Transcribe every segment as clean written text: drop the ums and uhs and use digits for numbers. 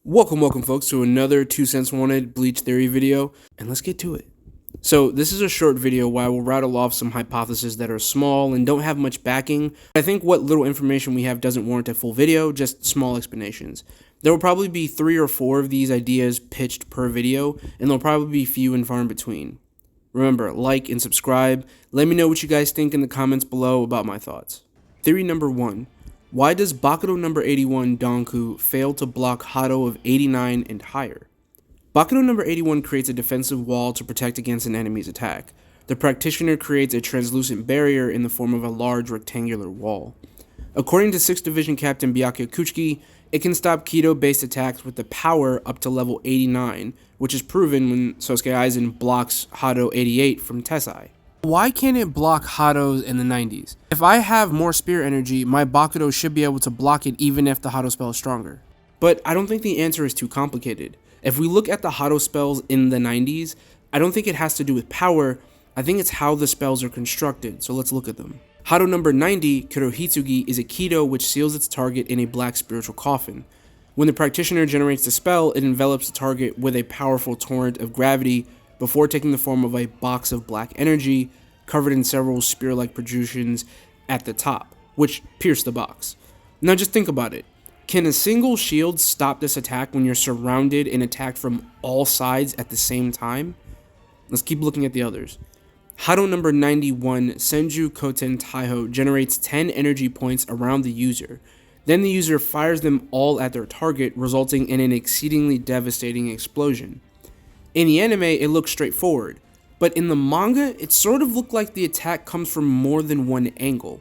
Welcome folks to another 2 cents wanted Bleach theory video, and let's get to it. So this is a short video where I will rattle off some hypotheses that are small and don't have much backing. I think what little information we have doesn't warrant a full video, just small explanations. There will probably be 3 or 4 of these ideas pitched per video, and they'll probably be few and far in between. Remember, like and subscribe. Let me know what you guys think in the comments below about my thoughts. Theory number 1. Why does Bakudō number 81 Donku fail to block Hadō of 89 and higher? Bakudō number 81 creates a defensive wall to protect against an enemy's attack. The practitioner creates a translucent barrier in the form of a large rectangular wall. According to 6th Division Captain Byakuya, it can stop Kido-based attacks with the power up to level 89, which is proven when Sosuke Aizen blocks Hadō 88 from Tessai. Why can't it block Hadō's in the 90s? If I have more spirit energy, my Bakudō should be able to block it even if the Hadō spell is stronger. But I don't think the answer is too complicated. If we look at the Hadō spells in the 90s, I don't think it has to do with power, I think it's how the spells are constructed, so let's look at them. Hadō number 90, Kurohitsugi, is a Kido which seals its target in a black spiritual coffin. When the practitioner generates the spell, it envelops the target with a powerful torrent of gravity before taking the form of a box of black energy covered in several spear-like protrusions at the top, which pierce the box. Now just think about it. Can a single shield stop this attack when you're surrounded and attacked from all sides at the same time? Let's keep looking at the others. Hadō number 91, Senju Koten Taiho, generates 10 energy points around the user. Then the user fires them all at their target, resulting in an exceedingly devastating explosion. In the anime, it looks straightforward, but in the manga, it sort of looked like the attack comes from more than one angle,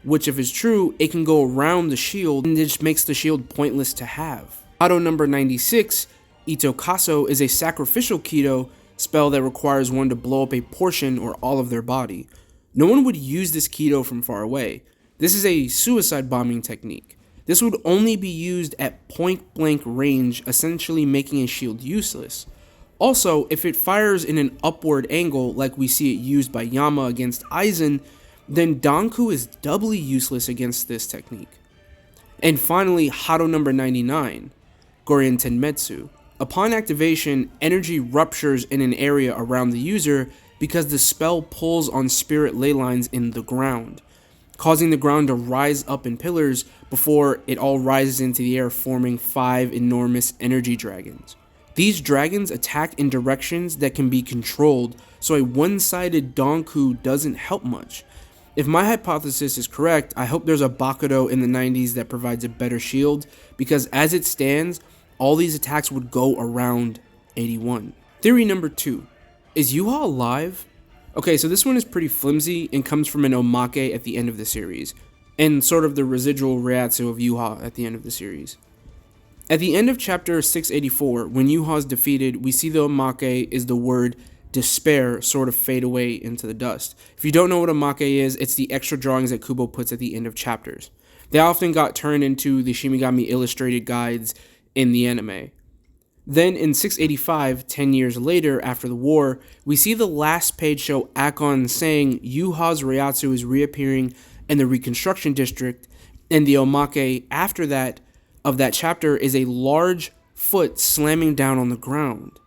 which if it's true, it can go around the shield and it just makes the shield pointless to have. Hadō number 96, Itokaso, is a sacrificial Kido spell that requires one to blow up a portion or all of their body. No one would use this Kido from far away. This is a suicide bombing technique. This would only be used at point-blank range, essentially making a shield useless. Also, if it fires in an upward angle like we see it used by Yama against Aizen, then Donku is doubly useless against this technique. And finally, Hadō number 99, Goryen Tenmetsu. Upon activation, energy ruptures in an area around the user because the spell pulls on spirit ley lines in the ground, causing the ground to rise up in pillars before it all rises into the air, forming 5 enormous energy dragons. These dragons attack in directions that can be controlled, so a one-sided Donku doesn't help much. If my hypothesis is correct, I hope there's a Bakudō in the 90s that provides a better shield, because as it stands, all these attacks would go around 81. Theory number 2. Is Yhwach alive? Okay, so this one is pretty flimsy and comes from an omake at the end of the series, and sort of the residual Reiatsu of Yhwach at the end of the series. At the end of chapter 684, when Yhwach is defeated, we see the omake is the word despair sort of fade away into the dust. If you don't know what omake is, it's the extra drawings that Kubo puts at the end of chapters. They often got turned into the Shimigami illustrated guides in the anime. Then in 685, 10 years later after the war, we see the last page show Akon saying Yhwach's Reiatsu is reappearing in the Reconstruction District, and the omake after that of that chapter is a large foot slamming down on the ground.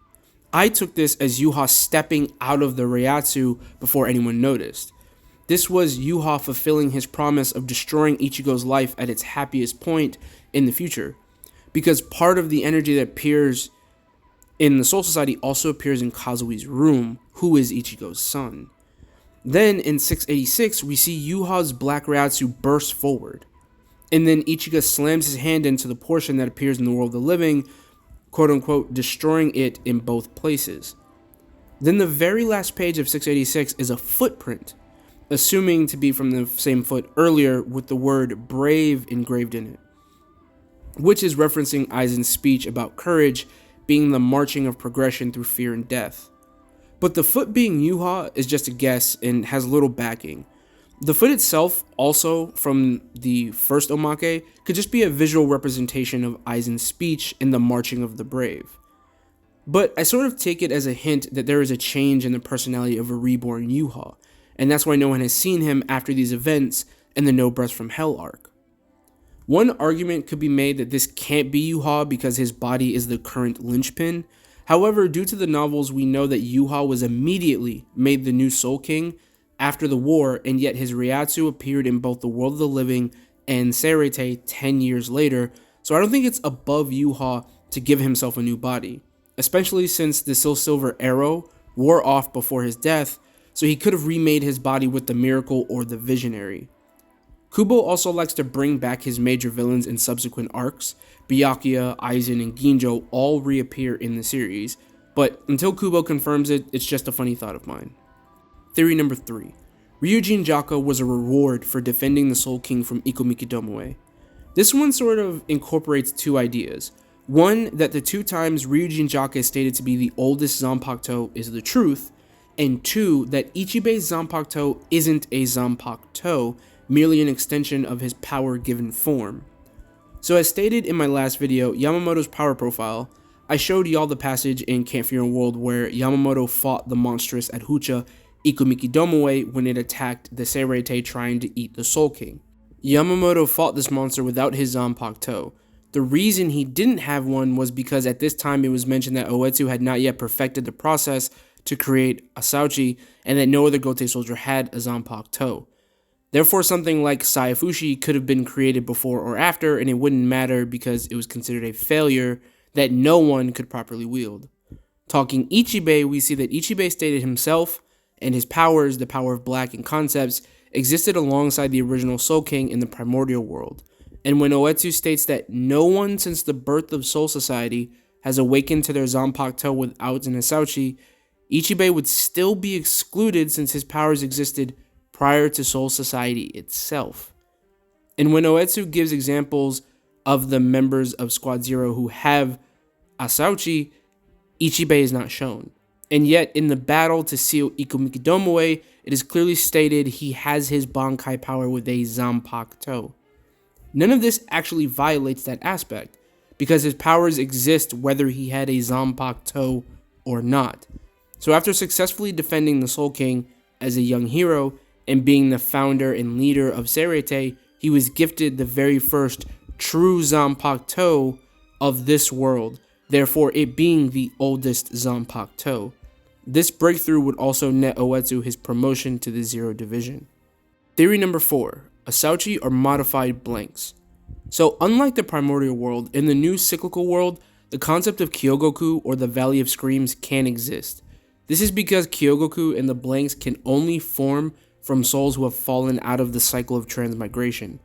I took this as Yhwach stepping out of the Reiatsu before anyone noticed. This was Yhwach fulfilling his promise of destroying Ichigo's life at its happiest point in the future, because part of the energy that appears in the Soul Society also appears in Kazui's room, who is Ichigo's son. Then in 686, we see Yhwach's black Reiatsu burst forward, and then Ichigo slams his hand into the portion that appears in the world of the living, quote-unquote, destroying it in both places. Then the very last page of 686 is a footprint, assuming to be from the same foot earlier with the word brave engraved in it, which is referencing Aizen's speech about courage being the marching of progression through fear and death. But the foot being Yhwach is just a guess and has little backing. The foot itself, also from the first omake, could just be a visual representation of Aizen's speech in the marching of the brave. But I sort of take it as a hint that there is a change in the personality of a reborn Yhwach, and that's why no one has seen him after these events in the No Breath from Hell arc. One argument could be made that this can't be Yhwach because his body is the current linchpin. However, due to the novels, we know that Yhwach was immediately made the new Soul King after the war, and yet his Reiatsu appeared in both the World of the Living and Seireitei 10 years later, so I don't think it's above Yhwach to give himself a new body, especially since the Silver Arrow wore off before his death, so he could have remade his body with the Miracle or the Visionary. Kubo also likes to bring back his major villains in subsequent arcs. Byakuya, Aizen, and Ginjo all reappear in the series, but until Kubo confirms it, it's just a funny thought of mine. Theory number 3. Ryujin Jakka was a reward for defending the Soul King from Ikumikidomoe. This one sort of incorporates two ideas. One, that the 2 times Ryujin Jakka is stated to be the oldest Zanpakuto is the truth, and 2, that Ichibei's Zanpakuto isn't a Zanpakuto, merely an extension of his power-given form. So as stated in my last video, Yamamoto's power profile, I showed y'all the passage in Can't Fear a World where Yamamoto fought the monstrous Adhucha Ikumikidomoe when it attacked the Seireitei trying to eat the Soul King. Yamamoto fought this monster without his Zanpakuto. The reason he didn't have one was because at this time it was mentioned that Uetsu had not yet perfected the process to create Asauchi, and that no other Goten soldier had a Zanpakuto. Therefore, something like Saifushi could have been created before or after, and it wouldn't matter because it was considered a failure that no one could properly wield. Talking Ichibei, we see that Ichibei stated himself and his powers, the power of black and concepts, existed alongside the original Soul King in the primordial world. And when Uetsu states that no one since the birth of Soul Society has awakened to their Zanpakuto without an Asauchi, Ichibei would still be excluded since his powers existed prior to Soul Society itself. And when Uetsu gives examples of the members of Squad Zero who have Asauchi, Ichibei is not shown. And yet, in the battle to seal Ikumikidomoe, it is clearly stated he has his Bankai power with a Zanpakuto. None of this actually violates that aspect, because his powers exist whether he had a Zanpakuto or not. So after successfully defending the Soul King as a young hero, and being the founder and leader of Seireitei, he was gifted the very first true Zanpakuto of this world, therefore it being the oldest Zanpakuto. This breakthrough would also net Uetsu his promotion to the Zero Division. Theory number 4. Asauchi are modified blanks. So unlike the primordial world, in the new cyclical world, the concept of Kyogoku or the Valley of Screams can exist. This is because Kyogoku and the blanks can only form from souls who have fallen out of the cycle of transmigration.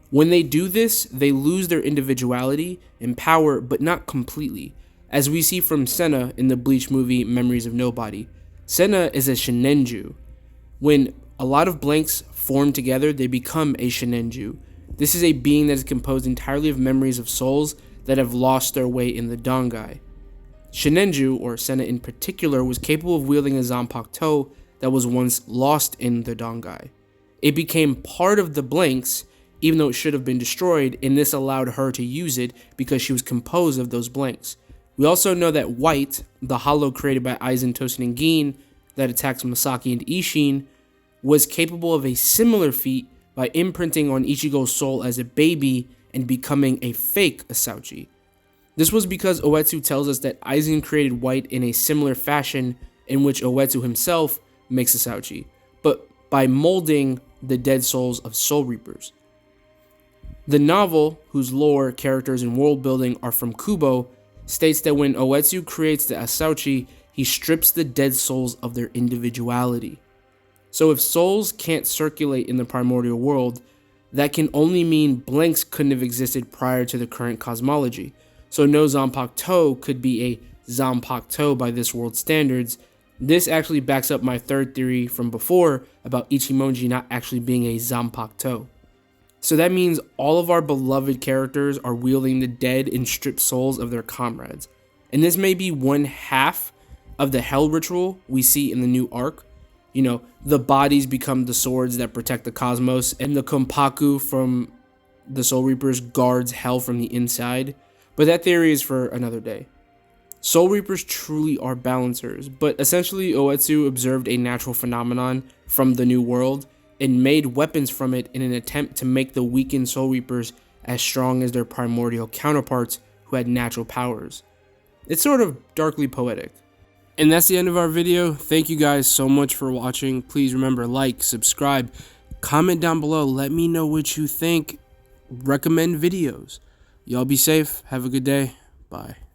When they do this, they lose their individuality and power, but not completely, as we see from Senna in the Bleach movie Memories of Nobody. Senna is a Shinenju. When a lot of blanks form together, they become a Shinenju. This is a being that is composed entirely of memories of souls that have lost their way in the Dangai. Shinenju, or Senna in particular, was capable of wielding a Zanpakuto that was once lost in the Dangai. It became part of the blanks, even though it should have been destroyed, and this allowed her to use it because she was composed of those blanks. We also know that White, the hollow created by Aizen, Tosen, and Gin that attacks Masaki and Isshin, was capable of a similar feat by imprinting on Ichigo's soul as a baby and becoming a fake Asauchi. This was because Uetsu tells us that Aizen created White in a similar fashion in which Uetsu himself makes Asauchi, but by molding the dead souls of Soul Reapers. The novel, whose lore, characters, and world building are from Kubo, states that when Uetsu creates the Asauchi, he strips the dead souls of their individuality. So if souls can't circulate in the primordial world, that can only mean blanks couldn't have existed prior to the current cosmology. So no Zanpakuto could be a Zanpakuto by this world's standards. This actually backs up my third theory from before about Ichimonji not actually being a Zanpakuto. So that means all of our beloved characters are wielding the dead and stripped souls of their comrades. And this may be one half of the Hell ritual we see in the new arc. You know, the bodies become the swords that protect the cosmos, and the Kompaku from the Soul Reapers guards Hell from the inside. But that theory is for another day. Soul Reapers truly are balancers, but essentially Uetsu observed a natural phenomenon from the New World and made weapons from it in an attempt to make the weakened Soul Reapers as strong as their primordial counterparts who had natural powers. It's sort of darkly poetic. And that's the end of our video. Thank you guys so much for watching. Please remember, like, subscribe, comment down below. Let me know what you think. Recommend videos. Y'all be safe. Have a good day. Bye.